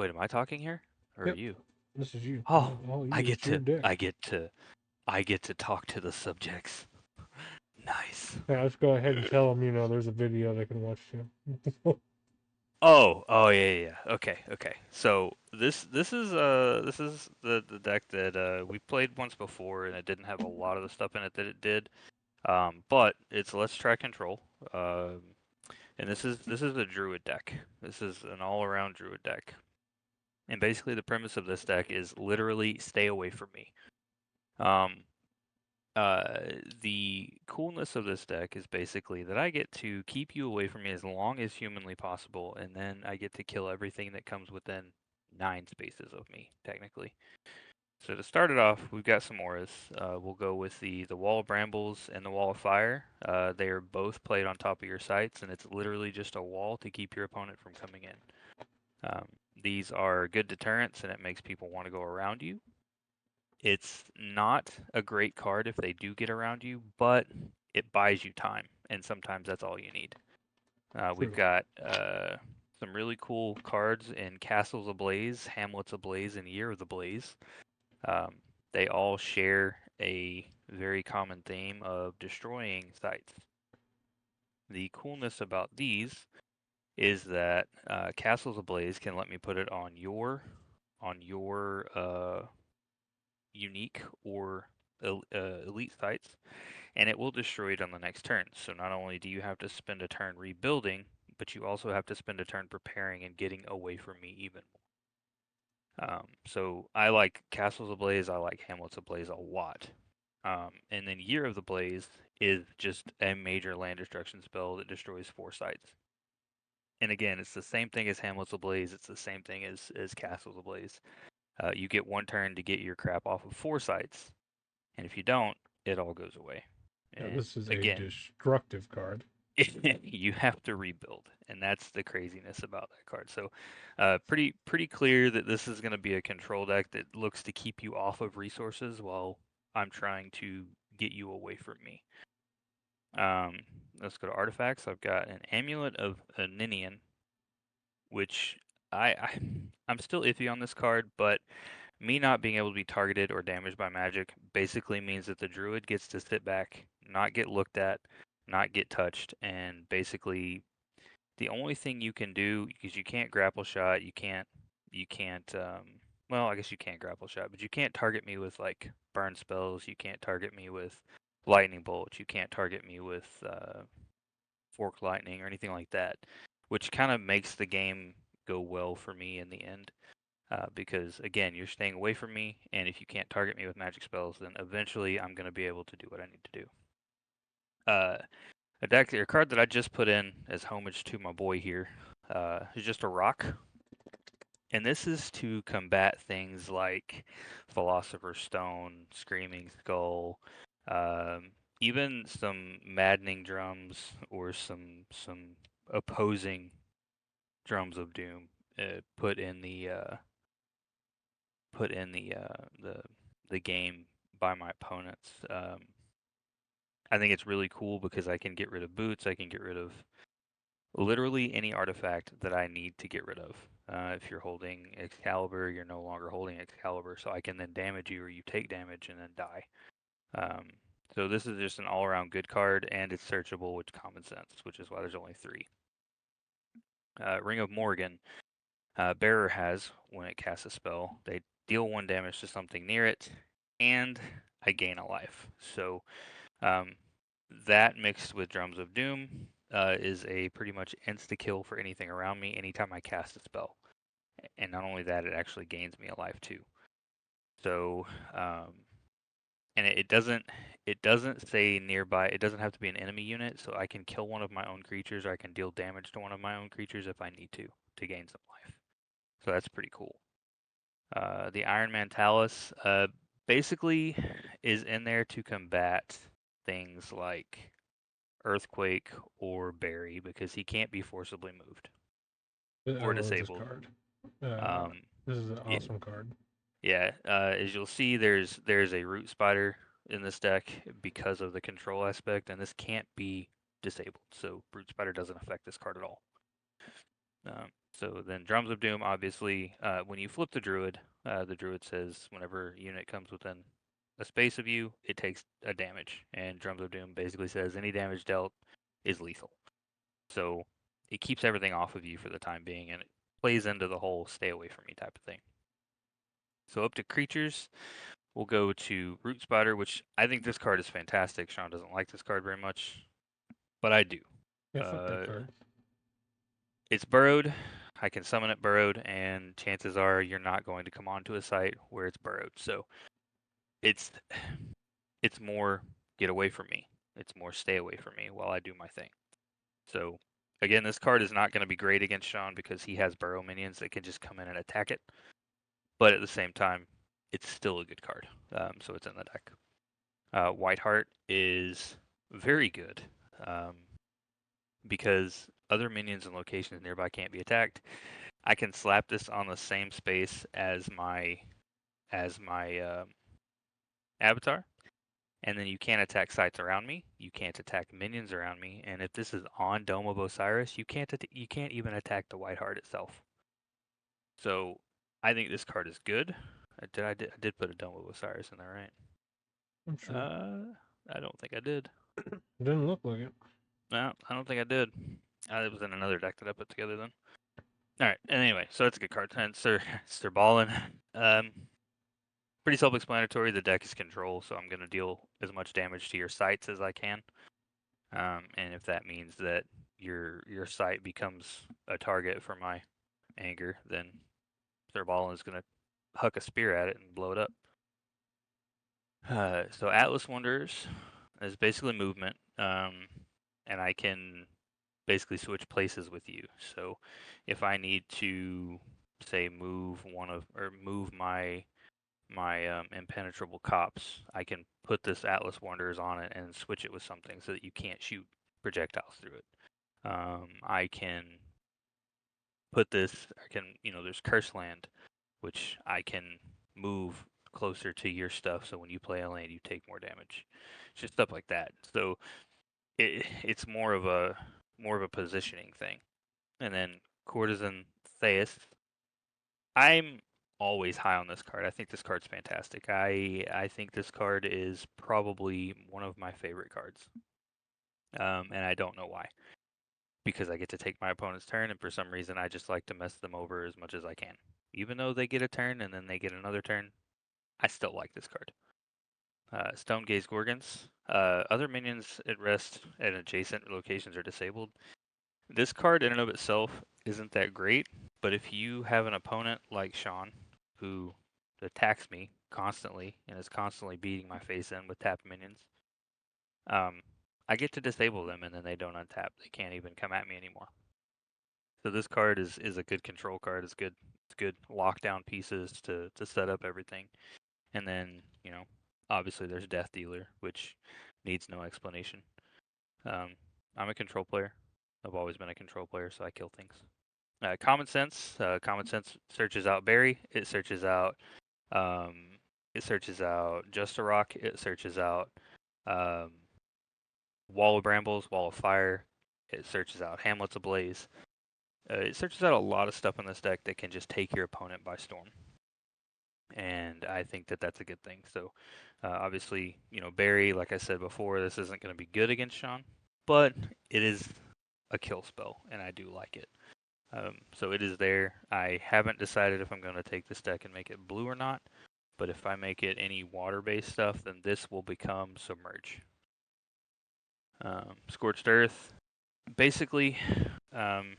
Wait, am I talking here? Or are Yep, you? this is you. Oh, All I you. get It's your to, deck. I get to, I get to talk to the subjects. Nice. Yeah, let's go ahead and tell them. There's a video they can watch too. Oh, yeah. Okay. So this is the deck that we played once before, and it didn't have a lot of the stuff in it that it did. But it's Let's Try Control. And this is a Druid deck. This is an all-around Druid deck. And basically, the premise of this deck is literally stay away from me. Um, the coolness of this deck is basically that I get to keep you away from me as long as humanly possible, and then I get to kill everything that comes within 9 spaces of me, technically. So to start it off, we've got some auras. We'll go with the Wall of Brambles and the Wall of Fire. They are both played on top of your sights, and it's literally just a wall to keep your opponent from coming in. Um, these are good deterrents, and it makes people want to go around you. It's not a great card if they do get around you, but it buys you time, and sometimes that's all you need. We've True. got some really cool cards in Castles Ablaze, Hamlets Ablaze, and Year of the Blaze. Um, they all share a very common theme of destroying sites. The coolness about these is that Castles Ablaze can let me put it on your unique or elite sites, and it will destroy it on the next turn. So not only do you have to spend a turn rebuilding, but you also have to spend a turn preparing and getting away from me even more. So I like Castles Ablaze, I like Hamlets Ablaze a lot. And then Year of the Blaze is just a major land destruction spell that destroys 4 sites. And again, it's the same thing as Hamlets Ablaze. It's the same thing as Castles Ablaze. You get 1 turn to get your crap off of 4 sites, and if you don't, it all goes away. Yeah, And this is a again, destructive card. you have to rebuild, and that's the craziness about that card. So, pretty clear that this is going to be a control deck that looks to keep you off of resources while I'm trying to get you away from me. Um, let's go to artifacts. I've got an Amulet of Ninian, which I I'm still iffy on this card, but me not being able to be targeted or damaged by magic basically means that the druid gets to sit back, not get looked at, not get touched, and basically the only thing you can do, because you can't grapple shot, you can't well, I guess you can't grapple shot, but you can't target me with like burn spells, you can't target me with lightning bolt, you can't target me with fork lightning or anything like that, which kind of makes the game go well for me in the end. Because again, you're staying away from me, and if you can't target me with magic spells, then eventually I'm going to be able to do what I need to do. Uh, a card that I just put in as homage to my boy here is just a rock, and this is to combat things like Philosopher's Stone, Screaming Skull, even some maddening drums or some opposing drums of doom put in the game by my opponents. I think it's really cool because I can get rid of boots. I can get rid of literally any artifact that I need to get rid of. If you're holding Excalibur, you're no longer holding Excalibur, so I can then damage you or you take damage and then die. Um, so this is just an all-around good card, and it's searchable with common sense, which is why there's only 3. Ring of Morgan. Bearer has, when it casts a spell, they deal 1 damage to something near it, and I gain a life. So um, that mixed with Drums of Doom is a pretty much insta kill for anything around me anytime I cast a spell. And not only that, it actually gains me a life too. So, and it doesn't say nearby. It doesn't have to be an enemy unit, so I can kill one of my own creatures, or I can deal damage to one of my own creatures if I need to gain some life. So that's pretty cool. The Iron Man Talus basically is in there to combat things like Earthquake or Barry because he can't be forcibly moved I or love this disabled. card. Um, This is an yeah, awesome card. yeah. As you'll see, there's a root spider in this deck because of the control aspect, and this can't be disabled. So root spider doesn't affect this card at all. So then Drums of Doom, obviously, when you flip the Druid says whenever unit comes within a space of you, it takes a damage. And Drums of Doom basically says any damage dealt is lethal. So it keeps everything off of you for the time being, and it plays into the whole stay away from me type of thing. So up to creatures, we'll go to Root Spider, which I think this card is fantastic. Sean doesn't like this card very much, but I do. Yeah, fuck that Uh, card. it's burrowed. I can summon it burrowed, and chances are you're not going to come onto a site where it's burrowed. So it's it's more get away from me. It's more stay away from me while I do my thing. So again, this card is not going to be great against Sean because he has burrow minions that can just come in and attack it. But at the same time, it's still a good card. So it's in the deck. Whiteheart is very good um, because other minions and locations nearby can't be attacked. I can slap this on the same space as my avatar, and then you can't attack sites around me. You can't attack minions around me, and if this is on Dome of Osiris, you can't even attack the Whiteheart itself. So I think this card is good. I did put a Dome of Osiris in there, right? I'm sure. I don't think I did. It didn't look like it. No, I don't think I did. It was in another deck that I put together then. All right. Anyway, so it's a good card. And Sir Ballin. Pretty self-explanatory. The deck is control, so I'm going to deal as much damage to your sites as I can. And if that means that your site becomes a target for my anger, then Sir Ballin is going to huck a spear at it and blow it up. So Atlas Wanderers is basically movement, and I can basically switch places with you. So if I need to say move my impenetrable cops, I can put this Atlas Wanderers on it and switch it with something so that you can't shoot projectiles through it. I can there's Curse Land, which I can move closer to your stuff. So when you play a land, you take more damage. It's just stuff like that. So it's more of a positioning thing. And then Courtesan Theus. I'm always high on this card. I think this card's fantastic. I think this card is probably one of my favorite cards. And I don't know why. Because I get to take my opponent's turn, and for some reason I just like to mess them over as much as I can. Even though they get a turn and then they get another turn, I still like this card. Stone Gaze Gorgons. Other minions at rest at adjacent locations are disabled. This card in and of itself isn't that great, but if you have an opponent like Sean, who attacks me constantly and is constantly beating my face in with tapped minions, um, I get to disable them and then they don't untap. They can't even come at me anymore. So this card is a good control card. It's good lockdown pieces to set up everything. And then, obviously there's Death Dealer, which needs no explanation. I'm a control player. I've always been a control player, so I kill things. Common Sense. Common Sense searches out Barry. Um, it searches out Just a Rock. It searches out um, Wall of Brambles, Wall of Fire. It searches out Hamlet's Ablaze. It searches out a lot of stuff in this deck that can just take your opponent by storm. And I think that that's a good thing. So, obviously, Barry, like I said before, this isn't going to be good against Sean, but it is a kill spell, and I do like it. So it is there. I haven't decided if I'm going to take this deck and make it blue or not, but if I make it any water-based stuff, then this will become Submerge. Scorched Earth. Basically, um,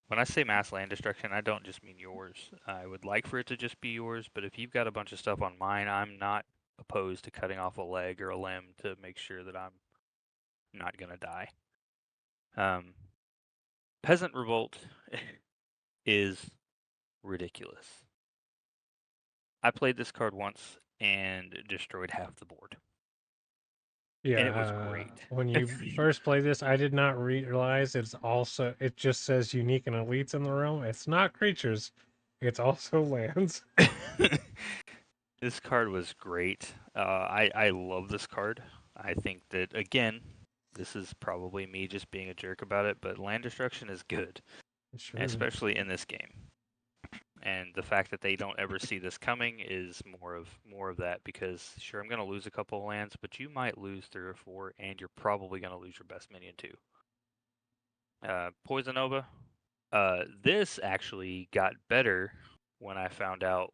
when I say mass land destruction, I don't just mean yours. I would like for it to just be yours, but if you've got a bunch of stuff on mine, I'm not opposed to cutting off a leg or a limb to make sure that I'm not going to die. Peasant Revolt is ridiculous. I played this card once and destroyed half the board, and it was Yeah, great. when you first play this, I did not realize it just says unique and elites in the realm. It's not creatures, it's also lands. This card was great. I love this card. I think that again, this is probably me just being a jerk about it, but land destruction is good. Sure. especially in this game. And the fact that they don't ever see this coming is more of that because sure I'm gonna lose a couple of lands, but you might lose 3 or 4, and you're probably gonna lose your best minion too. Poison Nova. This actually got better when I found out.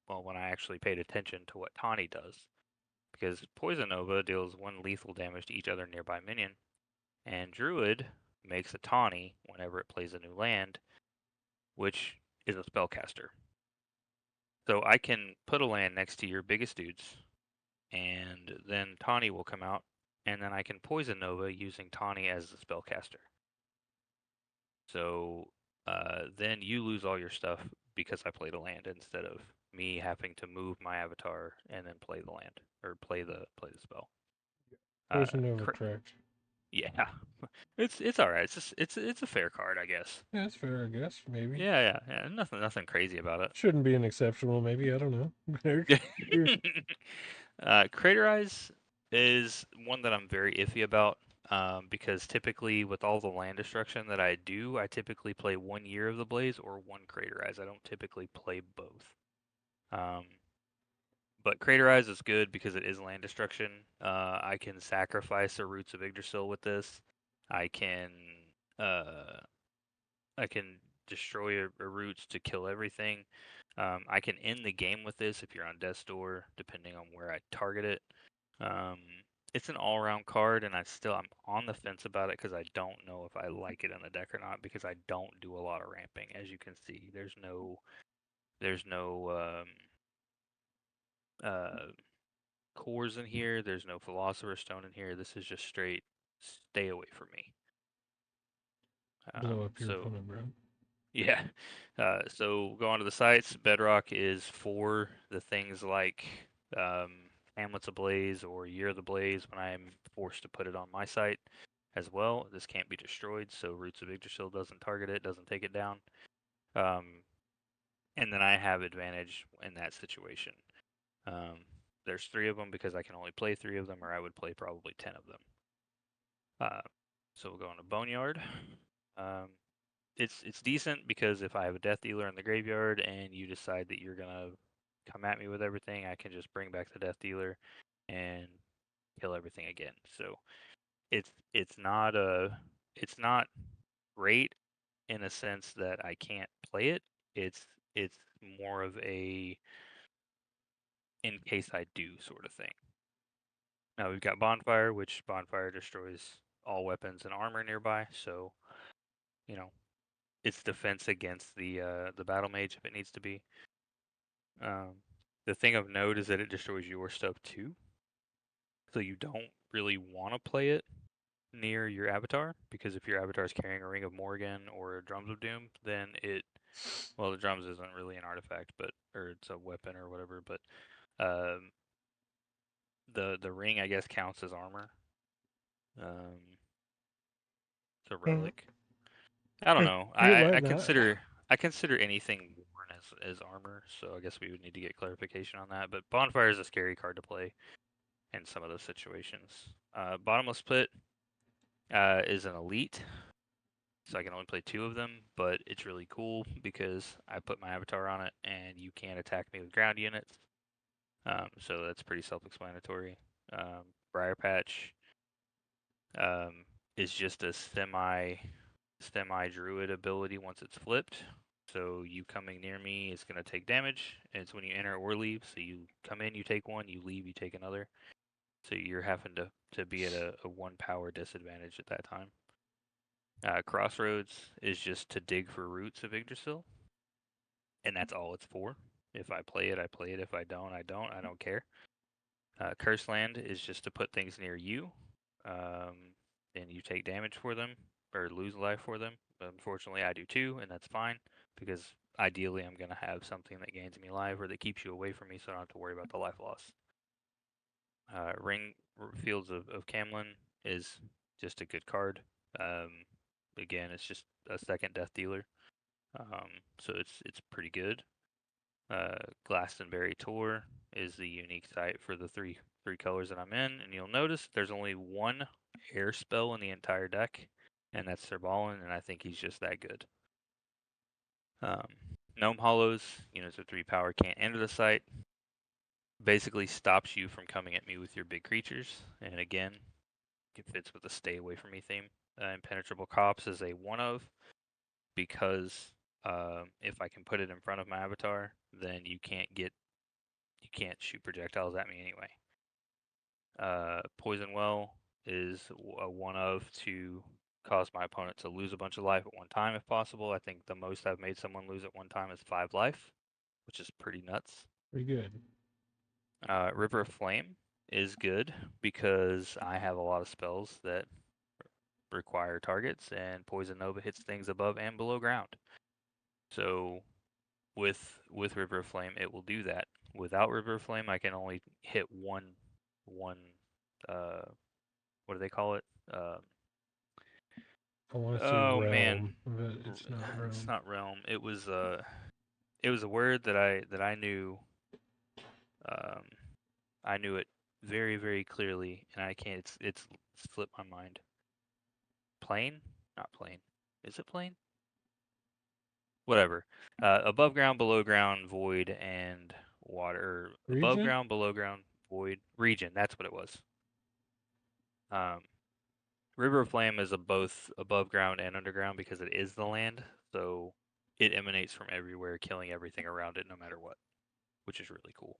Well, when I actually paid attention to what Tawny does, because Poison Nova deals 1 lethal damage to each other nearby minion, and Druid makes a Tawny whenever it plays a new land, which is a spellcaster. So I can put a land next to your biggest dudes, and then Tawny will come out, and then I can Poison Nova using Tawny as the spellcaster. So then you lose all your stuff because I played a land instead of me having to move my avatar and then play the land or play the spell. Uh, Poison Nova, cr- correct. yeah, it's all right. It's a fair card, I guess. Yeah, that's fair, I guess. Maybe. Yeah. Nothing crazy about Shouldn't be an exceptional, maybe. I don't know. it. Crater Eyes is one that I'm very iffy about because typically with all the land destruction that I do, I typically play 1 Year of the Blaze or 1 Crater Eyes. I don't typically play both. Um, but Crater Eyes is good because it is land destruction. I can sacrifice a Roots of Yggdrasil with this. I can uh, I can destroy a Roots to kill everything. I can end the game with this if you're on death's door, depending on where I target it. Um, it's an all-around card, and I'm on the fence about it because I don't know if I like it in the deck or not because I don't do a lot of ramping. As you can see, there's no uh, cores in here. There's no Philosopher's Stone in here. This is just straight stay away from me. Blow up your So opponent, bro. yeah. So go on to the sites. Bedrock is for the things like um, Hamlet's Ablaze or Year of the Blaze when I am forced to put it on my site as well. This can't be destroyed, so Roots of Yggdrasil doesn't target it, doesn't take it down. Um, and then I have advantage in that situation. Um, there's 3 of them because I can only play 3 of them, or I would play probably 10 of them. Uh, so we'll go into Boneyard. Um, it's decent because if I have a death dealer in the graveyard and you decide that you're gonna come at me with everything, I can just bring back the death dealer and kill everything again. So it's not it's not great in a sense that I can't play it. It's more of a in case I do sort of thing. Now we've got Bonfire, which Bonfire destroys all weapons and armor nearby, so you know it's defense against the battle mage if it needs to be. Um, the thing of note is that it destroys your stuff too, so you don't really want to play it near your avatar because if your avatar is carrying a Ring of Morgan or a Drums of Doom, then well the drums isn't really an artifact, but or it's a weapon or whatever, but um, the ring I guess counts as armor. Um, it's a relic. I don't know. You I might not. consider anything worn as armor, so I guess we would need to get clarification on that. But Bonfire is a scary card to play in some of those situations. Bottomless Pit is an elite, so I can only play 2 of them, but it's really cool because I put my avatar on it and you can't attack me with ground units. So that's pretty self-explanatory. Briar Patch um, is just a semi druid ability once it's flipped. So you coming near me is going to take damage. And it's when you enter or leave. So you come in, you take one, you leave, you take another. So you're having to be at a 1 power disadvantage at that time. Crossroads is just to dig for roots of Yggdrasil, and that's all it's for. If I play it, I play it. If I don't, I don't. I don't care. Curse Land is just to put things near you, and you take damage for them or lose life for them. But unfortunately, I do too, and that's fine because ideally I'm going to have something that gains me life or that keeps you away from me so I don't have to worry about the life loss. Ring Fields of Camlin is just a good card. Um, again, it's just a second death dealer, so it's pretty good. Glastonbury Tor is the unique site for the three colors that I'm in, and you'll notice there's only one air spell in the entire deck, and that's Sir Ballin, and I think he's just that good. Um, Gnome Hollows, units of 3 power can't enter the site. Basically stops you from coming at me with your big creatures. And again, it fits with the stay away from me theme. Impenetrable Cops is a one of, because if I can put it in front of my avatar, then you can't shoot projectiles at me anyway. Poison Well is a one of to cause my opponent to lose a bunch of life at one time if possible. I think the most I've made someone lose at one time is 5 life, which is pretty nuts. Pretty good. River of Flame is good because I have a lot of spells that require targets, and Poison Nova hits things above and below ground. So with River of Flame, it will do that. Without River of Flame, I can only hit one uh, what do they call it? I want to say Oh man, realm, but it's not it's realm. not realm. It was a word that I knew. Um, I knew it very very clearly, and I can't. It's slipped my mind. Plane? Not plane. Is it plane? Whatever. Above ground, below ground, void, and water. Above Region? ground, below ground, void, region. That's what it was. Um, River of Flame is a both above ground and underground because it is the land, so it emanates from everywhere, killing everything around it, no matter what, which is really cool.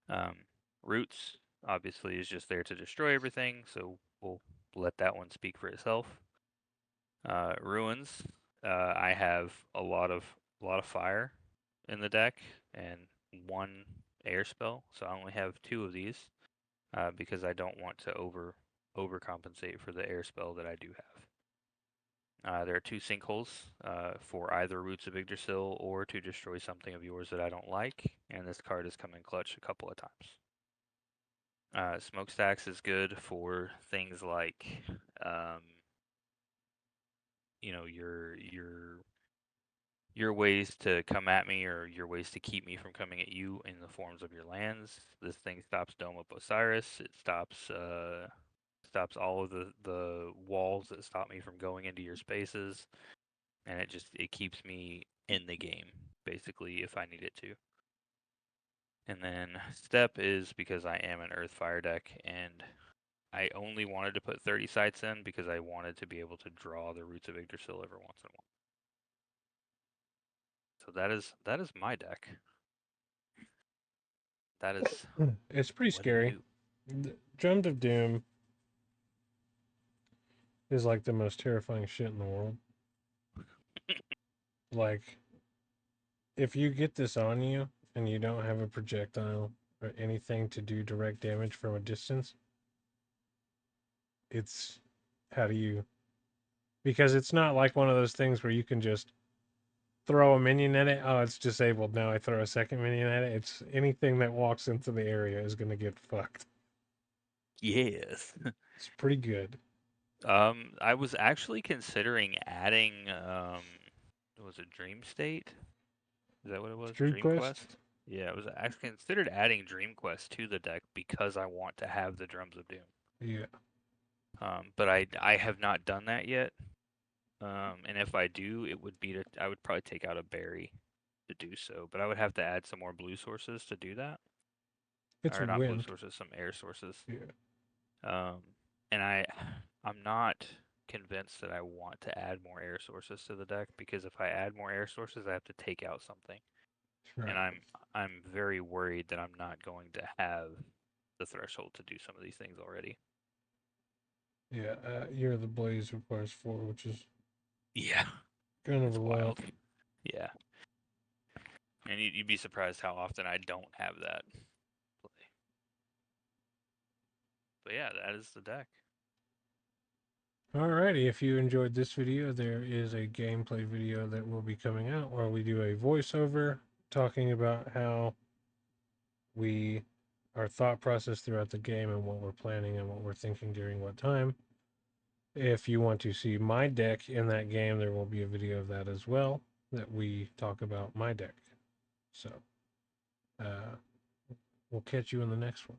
Um, Roots obviously is just there to destroy everything, so we'll let that one speak for itself. Ruins, I have a lot of fire in the deck and one air spell, so I only have 2 of these because I don't want to overcompensate for the air spell that I do have. There are 2 sinkholes for either Roots of Yggdrasil or to destroy something of yours that I don't like, and this card has come in clutch a couple of times. Smokestacks is good for things like, um, your ways to come at me or your ways to keep me from coming at you in the forms of your lands. This thing stops Dome of Osiris. It stops all of the walls that stop me from going into your spaces, and it keeps me in the game basically if I need it to. And then Step is because I am an Earth Fire deck, and I only wanted to put 30 sites in because I wanted to be able to draw the Roots of Yggdrasil every once in a while. So that is my deck. That is It's pretty what it scary. do. Drums of Doom is like the most terrifying shit in the world. Like, if you get this on you and you don't have a projectile or anything to do direct damage from a distance, it's how do you? Because it's not like one of those things where you can just throw a minion at it. Oh, it's disabled. Now I throw a second minion at it. It's anything that walks into the area is going to get fucked. Yes. It's pretty good. I was actually considering adding was it Dream State? Is that what it was? Street Dream Quest? Quest? Yeah, I considered adding Dream Quest to the deck because I want to have the Drums of Doom. Yeah. But I have not done that yet. And if I do, I would probably take out a berry to do so, but I would have to add some more blue sources to do that. It's Or not blue wind. sources, some air sources. Yeah. Um, and I'm not convinced that I want to add more air sources to the deck because if I add more air sources, I have to take out something, and Right. I'm very worried that I'm not going to have the threshold to do some of these things already. Yeah. Year of the Blaze requires 4, which is Yeah, kind of it's a lot. wild. Yeah, and you'd be surprised how often I don't have that play. But yeah, that is the deck. Alrighty, if you enjoyed this video, there is a gameplay video that will be coming out where we do a voiceover talking about how we our thought process throughout the game and what we're planning and what we're thinking during what time. If you want to see my deck in that game, there will be a video of that as well that we talk about my deck. So, uh, we'll catch you in the next one.